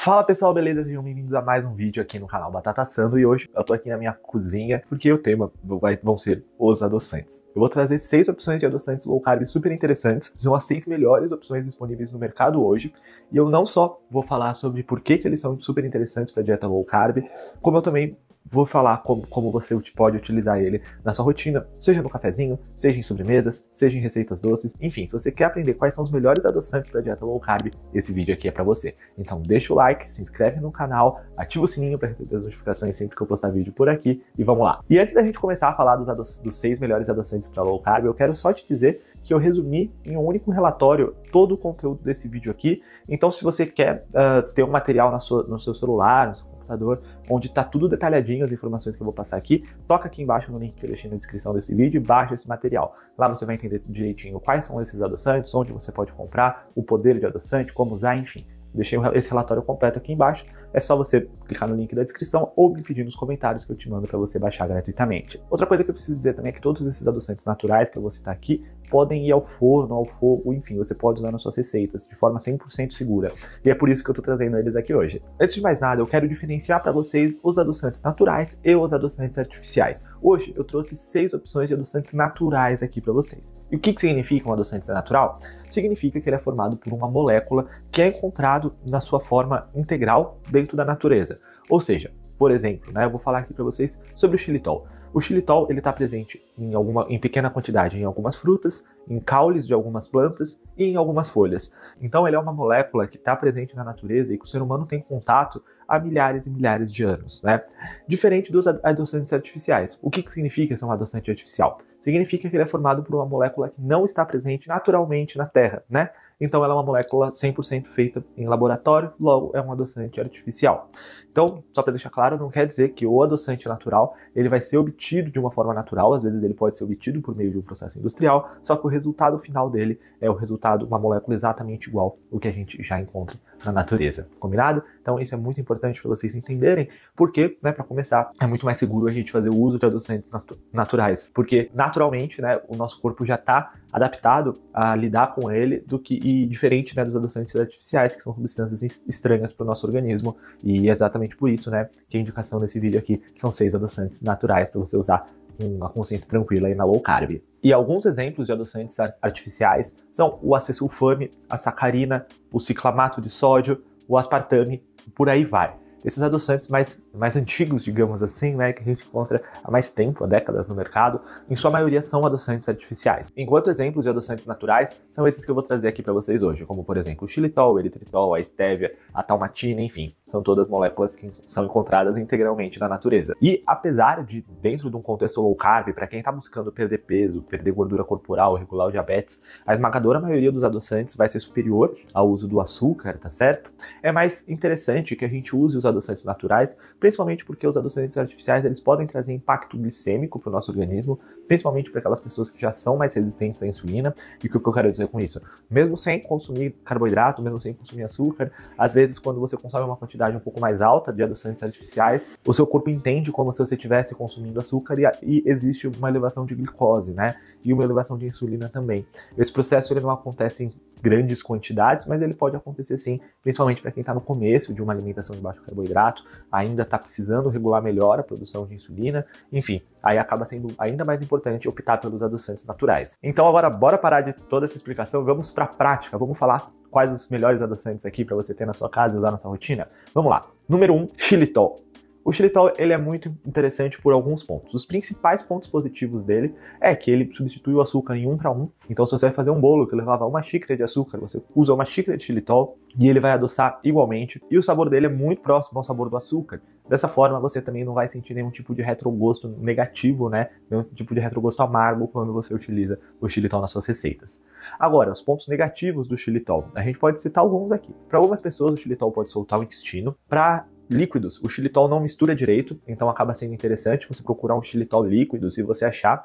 Fala pessoal, beleza? Sejam bem-vindos a mais um vídeo aqui no canal Batata Assando e hoje eu tô aqui na minha cozinha porque o tema vão ser os adoçantes. Eu vou trazer 6 opções de adoçantes low carb super interessantes, são as 6 melhores opções disponíveis no mercado hoje e eu não só vou falar sobre por que eles são super interessantes para dieta low carb, como eu também vou falar como você pode utilizar ele na sua rotina, seja no cafezinho, seja em sobremesas, seja em receitas doces, enfim, se você quer aprender quais são os melhores adoçantes para dieta low carb, esse vídeo aqui é para você. Então deixa o like, se inscreve no canal, ativa o sininho para receber as notificações sempre que eu postar vídeo por aqui e vamos lá. E antes da gente começar a falar dos 6 melhores adoçantes para low carb, eu quero só te dizer que eu resumi em um único relatório todo o conteúdo desse vídeo aqui, então se você quer ter um material no seu celular, no seu computador, onde está tudo detalhadinho, as informações que eu vou passar aqui, toca aqui embaixo no link que eu deixei na descrição desse vídeo e baixa esse material. Lá você vai entender direitinho quais são esses adoçantes, onde você pode comprar, o poder de adoçante, como usar, enfim. Deixei esse relatório completo aqui embaixo, é só você clicar no link da descrição ou me pedir nos comentários que eu te mando para você baixar gratuitamente. Outra coisa que eu preciso dizer também é que todos esses adoçantes naturais que eu vou citar aqui podem ir ao forno, ao fogo, enfim, você pode usar nas suas receitas de forma 100% segura. E é por isso que eu tô trazendo eles aqui hoje. Antes de mais nada, eu quero diferenciar para vocês os adoçantes naturais e os adoçantes artificiais. Hoje eu trouxe 6 opções de adoçantes naturais aqui para vocês. E o que significa um adoçante natural? Significa que ele é formado por uma molécula que é encontrado na sua forma integral dentro da natureza. Ou seja, por exemplo, eu vou falar aqui para vocês sobre o xilitol. O xilitol ele está presente em pequena quantidade em algumas frutas, em caules de algumas plantas e em algumas folhas. Então ele é uma molécula que está presente na natureza e que o ser humano tem contato há milhares e milhares de anos, Diferente dos adoçantes artificiais. O que significa ser um adoçante artificial? Significa que ele é formado por uma molécula que não está presente naturalmente na Terra, Então ela é uma molécula 100% feita em laboratório, logo é um adoçante artificial. Então, só para deixar claro, não quer dizer que o adoçante natural ele vai ser obtido de uma forma natural, às vezes ele pode ser obtido por meio de um processo industrial, só que o resultado final dele é o resultado, uma molécula exatamente igual ao que a gente já encontra na natureza. Combinado? Então isso é muito importante para vocês entenderem, porque, para começar, é muito mais seguro a gente fazer o uso de adoçantes naturais, porque naturalmente, o nosso corpo já está adaptado a lidar com ele e diferente dos adoçantes artificiais, que são substâncias estranhas para o nosso organismo, e é exatamente por isso, que a indicação desse vídeo aqui são 6 adoçantes naturais para você usar com uma consciência tranquila aí na low carb. E alguns exemplos de adoçantes artificiais são o acesulfame, a sacarina, o ciclamato de sódio, o aspartame, por aí vai. Esses adoçantes mais antigos, digamos assim, que a gente encontra há mais tempo, há décadas no mercado, em sua maioria são adoçantes artificiais. Enquanto exemplos de adoçantes naturais são esses que eu vou trazer aqui para vocês hoje, como por exemplo o xilitol, o eritritol, a estévia, a talmatina, enfim, são todas moléculas que são encontradas integralmente na natureza. E apesar de, dentro de um contexto low carb, para quem está buscando perder peso, perder gordura corporal, regular o diabetes, a esmagadora maioria dos adoçantes vai ser superior ao uso do açúcar, tá certo? É mais interessante que a gente use os adoçantes naturais, principalmente porque os adoçantes artificiais eles podem trazer impacto glicêmico para o nosso organismo, principalmente para aquelas pessoas que já são mais resistentes à insulina. E o que eu quero dizer com isso? Mesmo sem consumir carboidrato, mesmo sem consumir açúcar, às vezes quando você consome uma quantidade um pouco mais alta de adoçantes artificiais, o seu corpo entende como se você estivesse consumindo açúcar e existe uma elevação de glicose, e uma elevação de insulina também. Esse processo ele não acontece em grandes quantidades, mas ele pode acontecer sim, principalmente para quem está no começo de uma alimentação de baixo carboidrato, ainda está precisando regular melhor a produção de insulina, enfim, aí acaba sendo ainda mais importante optar pelos adoçantes naturais. Então agora bora parar de toda essa explicação, vamos para a prática, vamos falar quais os melhores adoçantes aqui para você ter na sua casa e usar na sua rotina? Vamos lá. Número 1, xilitol. O xilitol ele é muito interessante por alguns pontos. Os principais pontos positivos dele é que ele substitui o açúcar em 1 para 1. Então se você vai fazer um bolo que levava uma xícara de açúcar, você usa uma xícara de xilitol e ele vai adoçar igualmente. E o sabor dele é muito próximo ao sabor do açúcar. Dessa forma você também não vai sentir nenhum tipo de retrogosto negativo, nenhum tipo de retrogosto amargo quando você utiliza o xilitol nas suas receitas. Agora, os pontos negativos do xilitol. A gente pode citar alguns aqui. Para algumas pessoas o xilitol pode soltar o intestino. Para líquidos, o xilitol não mistura direito, então acaba sendo interessante você procurar um xilitol líquido, se você achar.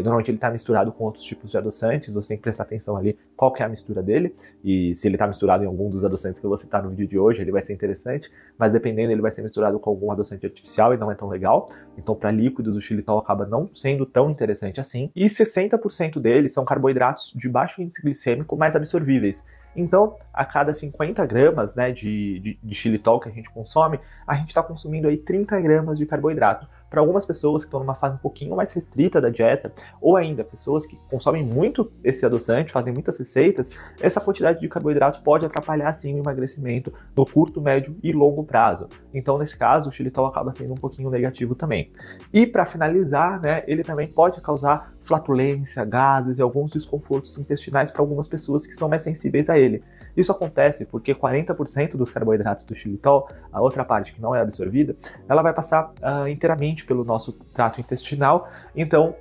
Normalmente ele está misturado com outros tipos de adoçantes, você tem que prestar atenção ali qual que é a mistura dele, e se ele está misturado em algum dos adoçantes que eu vou citar no vídeo de hoje, ele vai ser interessante, mas dependendo ele vai ser misturado com algum adoçante artificial e não é tão legal, então para líquidos o xilitol acaba não sendo tão interessante assim, e 60% deles são carboidratos de baixo índice glicêmico mais absorvíveis. Então, a cada 50 gramas, né, de xilitol que a gente consome, a gente está consumindo aí 30 gramas de carboidrato. Para algumas pessoas que estão numa fase um pouquinho mais restrita da dieta, ou ainda pessoas que consomem muito esse adoçante, fazem muitas receitas, essa quantidade de carboidrato pode atrapalhar sim o emagrecimento no curto, médio e longo prazo. Então, nesse caso, o xilitol acaba sendo um pouquinho negativo também. E para finalizar, né, ele também pode causar flatulência, gases e alguns desconfortos intestinais para algumas pessoas que são mais sensíveis a ele. Isso acontece porque 40% dos carboidratos do xilitol, a outra parte que não é absorvida, ela vai passar inteiramente pelo nosso trato intestinal, então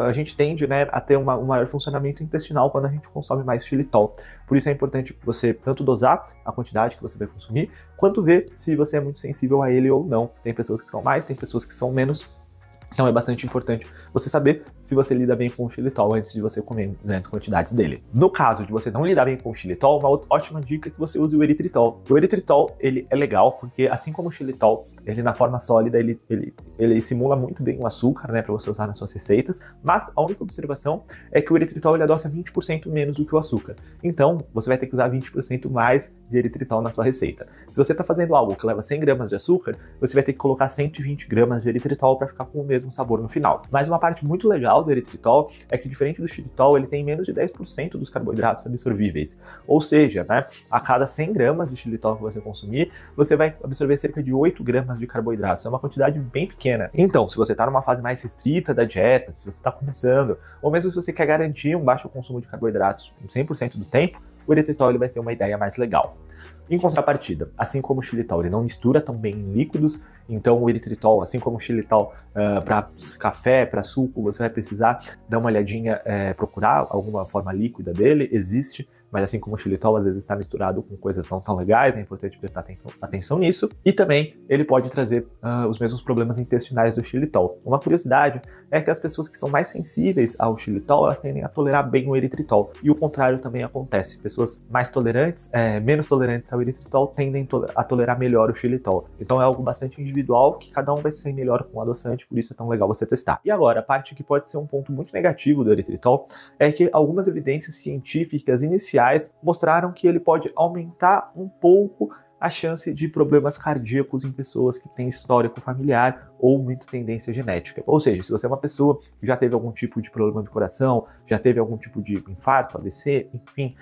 a gente tende, né, a ter um maior funcionamento intestinal quando a gente consome mais xilitol. Por isso é importante você tanto dosar a quantidade que você vai consumir, quanto ver se você é muito sensível a ele ou não. Tem pessoas que são mais, tem pessoas que são menos. Então é bastante importante você saber se você lida bem com o xilitol antes de você comer grandes quantidades dele. No caso de você não lidar bem com o xilitol, uma ótima dica é que você use o eritritol. O eritritol, ele é legal porque, assim como o xilitol, ele na forma sólida, ele simula muito bem o açúcar, né, para você usar nas suas receitas, mas a única observação é que o eritritol ele adoça 20% menos do que o açúcar. Então, você vai ter que usar 20% mais de eritritol na sua receita. Se você está fazendo algo que leva 100 gramas de açúcar, você vai ter que colocar 120 gramas de eritritol para ficar com o mesmo sabor no final. Mas uma parte muito legal do eritritol é que, diferente do xilitol, ele tem menos de 10% dos carboidratos absorvíveis. Ou seja, né, a cada 100 gramas de xilitol que você consumir, você vai absorver cerca de 8 gramas de carboidratos. É uma quantidade bem pequena. Então, se você está numa fase mais restrita da dieta, se você está começando, ou mesmo se você quer garantir um baixo consumo de carboidratos 100% do tempo, o eritritol ele vai ser uma ideia mais legal. Em contrapartida, assim como o xilitol, ele não mistura tão bem em líquidos, então o eritritol, assim como o xilitol, para café, para suco, você vai precisar dar uma olhadinha, procurar alguma forma líquida dele, existe, mas assim como o xilitol às vezes está misturado com coisas não tão legais, é importante prestar atenção nisso. E também ele pode trazer os mesmos problemas intestinais do xilitol. Uma curiosidade é que as pessoas que são mais sensíveis ao xilitol, elas tendem a tolerar bem o eritritol. E o contrário também acontece. Pessoas mais tolerantes, menos tolerantes ao eritritol, tendem a tolerar melhor o xilitol. Então é algo bastante individual, que cada um vai ser melhor com o adoçante, por isso é tão legal você testar. E agora, a parte que pode ser um ponto muito negativo do eritritol é que algumas evidências científicas iniciais mostraram que ele pode aumentar um pouco a chance de problemas cardíacos em pessoas que têm histórico familiar ou muita tendência genética. Ou seja, se você é uma pessoa que já teve algum tipo de problema do coração, já teve algum tipo de infarto, AVC, enfim,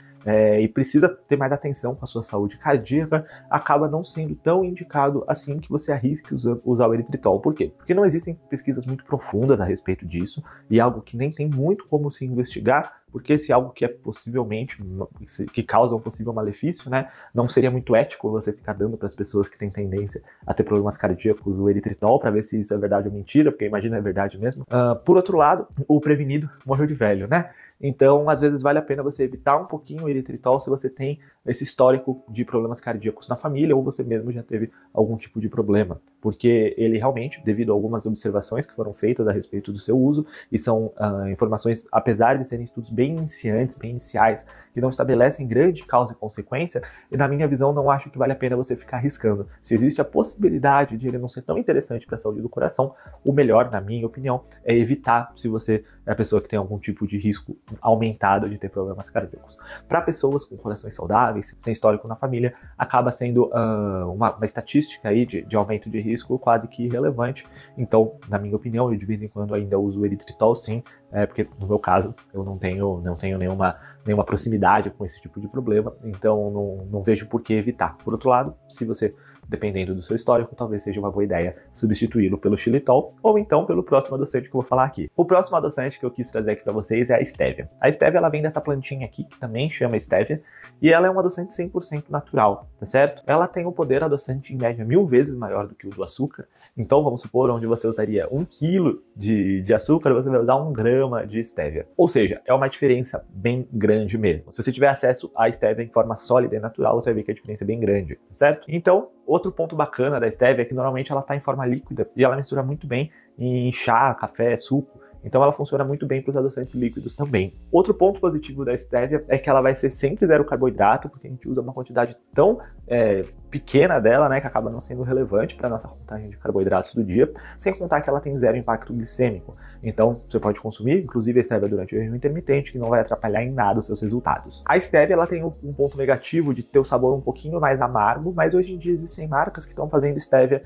e precisa ter mais atenção com a sua saúde cardíaca, acaba não sendo tão indicado assim que você arrisque usar o eritritol. Por quê? Porque não existem pesquisas muito profundas a respeito disso, e algo que nem tem muito como se investigar, porque se algo que é possivelmente, que causa um possível malefício, né, não seria muito ético você ficar dando para as pessoas que têm tendência a ter problemas cardíacos o eritritol para ver se isso é verdade ou mentira, porque imagina é verdade mesmo. Por outro lado, o prevenido morreu de velho, né? Então, às vezes vale a pena você evitar um pouquinho o eritritol se você tem esse histórico de problemas cardíacos na família ou você mesmo já teve algum tipo de problema, porque ele realmente, devido a algumas observações que foram feitas a respeito do seu uso, e são informações, apesar de serem estudos bem iniciantes, bem iniciais, que não estabelecem grande causa e consequência, e na minha visão não acho que vale a pena você ficar arriscando. Se existe a possibilidade de ele não ser tão interessante para a saúde do coração, o melhor, na minha opinião, é evitar se você é a pessoa que tem algum tipo de risco aumentado de ter problemas cardíacos. Para pessoas com corações saudáveis, sem histórico na família, acaba sendo uma estatística aí de aumento de risco quase que irrelevante. Então, na minha opinião, eu de vez em quando ainda uso o eritritol sim, porque no meu caso eu não tenho nenhuma proximidade com esse tipo de problema, então não vejo por que evitar. Por outro lado, se você, dependendo do seu histórico, talvez seja uma boa ideia substituí-lo pelo xilitol ou então pelo próximo adoçante que eu vou falar aqui. O próximo adoçante que eu quis trazer aqui para vocês é a estévia. A estévia ela vem dessa plantinha aqui, que também chama estévia, e ela é um adoçante 100% natural, tá certo? Ela tem um poder adoçante em média 1000 vezes maior do que o do açúcar. Então vamos supor, onde você usaria 1 kg de açúcar, você vai usar 1 grama de estévia. Ou seja, é uma diferença bem grande mesmo. Se você tiver acesso à estévia em forma sólida e natural, você vai ver que a diferença é bem grande, certo? Então, outro ponto bacana da estévia é que normalmente ela está em forma líquida e ela mistura muito bem em chá, café, suco. Então ela funciona muito bem para os adoçantes líquidos também. Outro ponto positivo da estévia é que ela vai ser sempre zero carboidrato, porque a gente usa uma quantidade tão pequena dela, né, que acaba não sendo relevante para nossa contagem de carboidratos do dia, sem contar que ela tem zero impacto glicêmico. Então, você pode consumir, inclusive a stevia durante o jejum intermitente, que não vai atrapalhar em nada os seus resultados. A stevia, ela tem um ponto negativo de ter o sabor um pouquinho mais amargo, mas hoje em dia existem marcas que estão fazendo stevia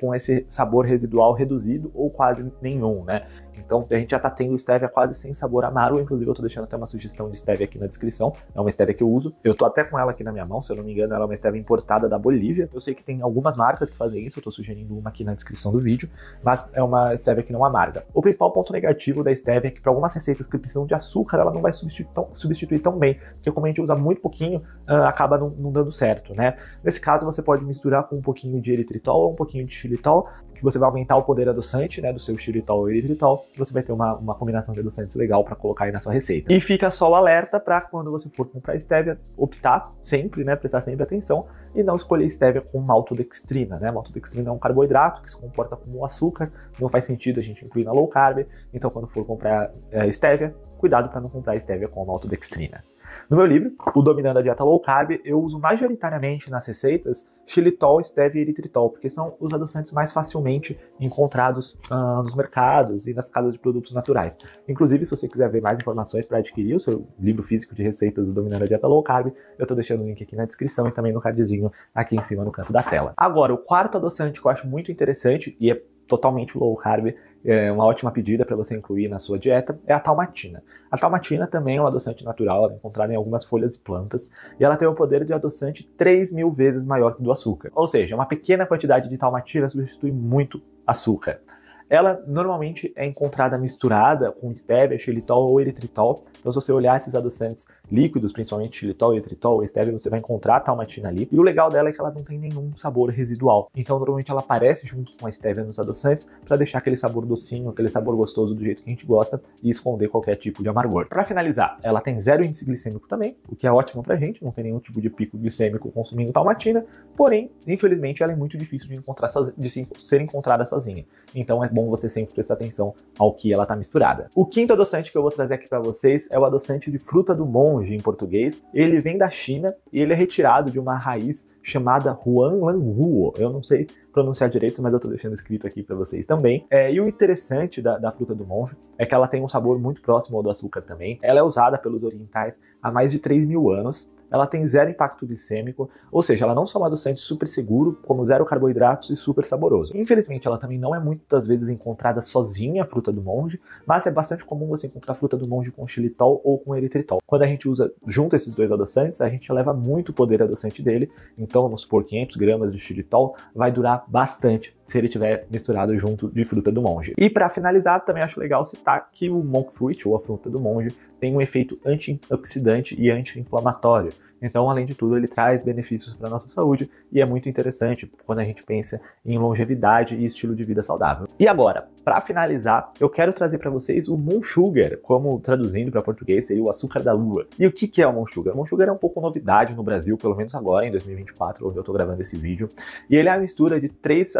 com esse sabor residual reduzido ou quase nenhum, né? Então a gente já tá tendo stevia quase sem sabor amargo, inclusive eu tô deixando até uma sugestão de stevia aqui na descrição, é uma stevia que eu uso, eu tô até com ela aqui na minha mão, se eu não me engano ela é uma stevia importada da Bolívia, eu sei que tem algumas marcas que fazem isso, eu tô sugerindo uma aqui na descrição do vídeo, mas é uma stevia que não amarga. O principal ponto negativo da stevia é que para algumas receitas que precisam de açúcar, ela não vai substituir tão bem, porque como a gente usa muito pouquinho, acaba não dando certo, né? Nesse caso você pode misturar com um pouquinho de eritritol ou um pouquinho de xilitol, que você vai aumentar o poder adoçante, né, do seu xilitol ou eritritol, e você vai ter uma combinação de adoçantes legal para colocar aí na sua receita. E fica só o alerta para quando você for comprar stevia, optar sempre, né, prestar sempre atenção e não escolher stevia com maltodextrina, né? Maltodextrina é um carboidrato que se comporta como açúcar, não faz sentido a gente incluir na low carb, então quando for comprar stevia, cuidado para não comprar stevia com maltodextrina. No meu livro, O Dominando a Dieta Low Carb, eu uso majoritariamente nas receitas xilitol, stevia e eritritol, porque são os adoçantes mais facilmente encontrados nos mercados e nas casas de produtos naturais. Inclusive, se você quiser ver mais informações para adquirir o seu livro físico de receitas do Dominando a Dieta Low Carb, eu estou deixando o link aqui na descrição e também no cardzinho aqui em cima no canto da tela. Agora, o quarto adoçante que eu acho muito interessante e é totalmente low carb, é uma ótima pedida para você incluir na sua dieta, é a talmatina. A talmatina também é um adoçante natural, ela é encontrada em algumas folhas e plantas, e ela tem o poder de adoçante 3.000 vezes maior que o do açúcar. Ou seja, uma pequena quantidade de talmatina substitui muito açúcar. Ela normalmente é encontrada misturada com stevia, xilitol ou eritritol. Então, se você olhar esses adoçantes líquidos, principalmente xilitol, eritritol ou stevia, você vai encontrar a talmatina ali. E o legal dela é que ela não tem nenhum sabor residual. Então, normalmente ela aparece junto com a stevia nos adoçantes para deixar aquele sabor docinho, aquele sabor gostoso do jeito que a gente gosta e esconder qualquer tipo de amargor. Para finalizar, ela tem zero índice glicêmico também, o que é ótimo pra gente, não tem nenhum tipo de pico glicêmico consumindo talmatina. Porém, infelizmente, ela é muito difícil de ser encontrada sozinha. Então, é bom você sempre prestar atenção ao que ela está misturada. O quinto adoçante que eu vou trazer aqui para vocês é o adoçante de fruta do monge em português. Ele vem da China e ele é retirado de uma raiz chamada Huanglanghuo. Eu não sei pronunciar direito, mas eu tô deixando escrito aqui para vocês também. E o interessante da fruta do monge é que ela tem um sabor muito próximo ao do açúcar também. Ela é usada pelos orientais há mais de 3.000 anos. Ela tem zero impacto glicêmico, ou seja, ela não só é um adoçante super seguro, como zero carboidratos e super saboroso. Infelizmente, ela também não é muitas vezes encontrada sozinha, a fruta do monge, mas é bastante comum você encontrar a fruta do monge com xilitol ou com eritritol. Quando a gente usa junto esses dois adoçantes, a gente eleva muito o poder adoçante dele, então vamos supor 500 gramas de xilitol vai durar bastante se ele tiver misturado junto de fruta do monge. E para finalizar, também acho legal citar que o monk fruit, ou a fruta do monge, tem um efeito antioxidante e anti-inflamatório. Então, além de tudo, ele traz benefícios para a nossa saúde e é muito interessante quando a gente pensa em longevidade e estilo de vida saudável. E agora, para finalizar, eu quero trazer para vocês o Moon Sugar, como traduzindo para português seria o açúcar da lua. E o que é o Moon Sugar? O Moon Sugar é um pouco novidade no Brasil, pelo menos agora, em 2024, onde eu estou gravando esse vídeo. E ele é a mistura de três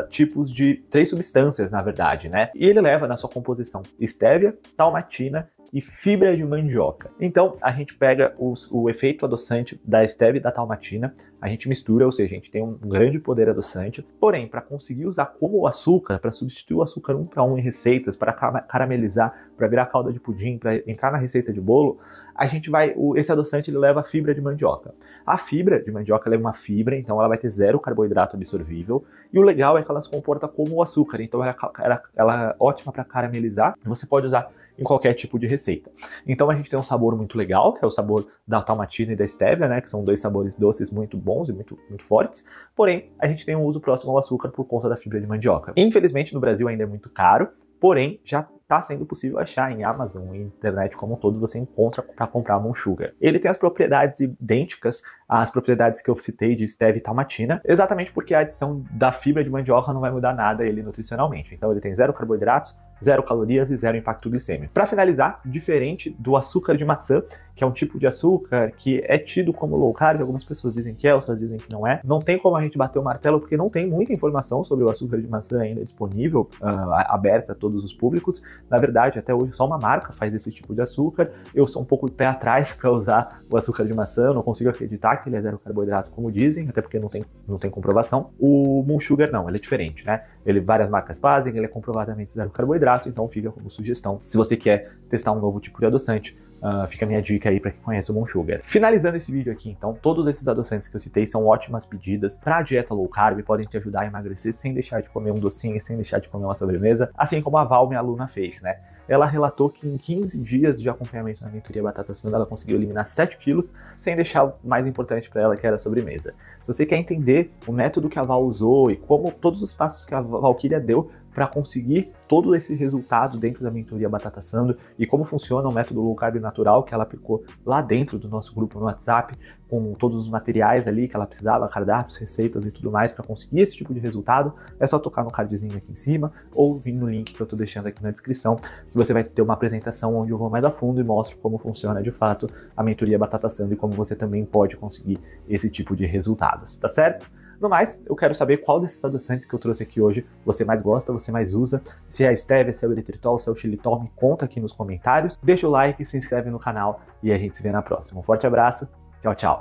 substâncias, na verdade, né? E ele leva na sua composição stevia, talmatina e fibra de mandioca. Então, a gente pega o efeito adoçante da stevia e da talmatina, a gente mistura, ou seja, a gente tem um grande poder adoçante, porém, para conseguir usar como açúcar, para substituir o açúcar 1 para 1 em receitas, para caramelizar, para virar calda de pudim, para entrar na receita de bolo, a gente esse adoçante ele leva a fibra de mandioca. A fibra de mandioca ela é uma fibra, então ela vai ter zero carboidrato absorvível, e o legal é que ela se comporta como o açúcar, então ela é ótima para caramelizar, você pode usar em qualquer tipo de receita. Então a gente tem um sabor muito legal, que é o sabor da talmatina e da stevia, né, que são dois sabores doces muito bons e muito fortes, porém a gente tem um uso próximo ao açúcar por conta da fibra de mandioca. Infelizmente no Brasil ainda é muito caro, porém já está sendo possível achar em Amazon e internet como um todo, você encontra para comprar Moon Sugar. Ele tem as propriedades idênticas às propriedades que eu citei de stevia e talmatina, exatamente porque a adição da fibra de mandioca não vai mudar nada ele nutricionalmente. Então ele tem zero carboidratos, zero calorias e zero impacto glicêmico. Para finalizar, diferente do açúcar de maçã, que é um tipo de açúcar que é tido como low carb, algumas pessoas dizem que é, outras dizem que não é. Não tem como a gente bater o martelo, porque não tem muita informação sobre o açúcar de maçã ainda disponível, aberta a todos os públicos. Na verdade, até hoje só uma marca faz esse tipo de açúcar. Eu sou um pouco de pé atrás para usar o açúcar de maçã, eu não consigo acreditar que ele é zero carboidrato, como dizem, até porque não tem comprovação. O Moon Sugar não, ele é diferente, né? Várias marcas fazem, ele é comprovadamente zero carboidrato, então fica como sugestão. Se você quer testar um novo tipo de adoçante, fica a minha dica aí para quem conhece o Moon Sugar. Finalizando esse vídeo aqui, então, todos esses adoçantes que eu citei são ótimas pedidas para a dieta low carb, podem te ajudar a emagrecer sem deixar de comer um docinho, sem deixar de comer uma sobremesa, assim como a Val, minha aluna, fez, né? Ela relatou que em 15 dias de acompanhamento na mentoria Batata Sanda, ela conseguiu eliminar 7 quilos, sem deixar o mais importante para ela, que era a sobremesa. Se você quer entender o método que a Val usou e como todos os passos que a Valkyria deu para conseguir todo esse resultado dentro da mentoria Batata Sando e como funciona o método low carb natural que ela aplicou lá dentro do nosso grupo no WhatsApp, com todos os materiais ali que ela precisava, cardápios, receitas e tudo mais para conseguir esse tipo de resultado, é só tocar no cardzinho aqui em cima ou vir no link que eu tô deixando aqui na descrição, que você vai ter uma apresentação onde eu vou mais a fundo e mostro como funciona de fato a mentoria Batata Sando e como você também pode conseguir esse tipo de resultados, tá certo? No mais, eu quero saber qual desses adoçantes que eu trouxe aqui hoje você mais gosta, você mais usa. Se é a stevia, se é o eritritol, se é o xilitol, me conta aqui nos comentários. Deixa o like, se inscreve no canal e a gente se vê na próxima. Um forte abraço, tchau, tchau!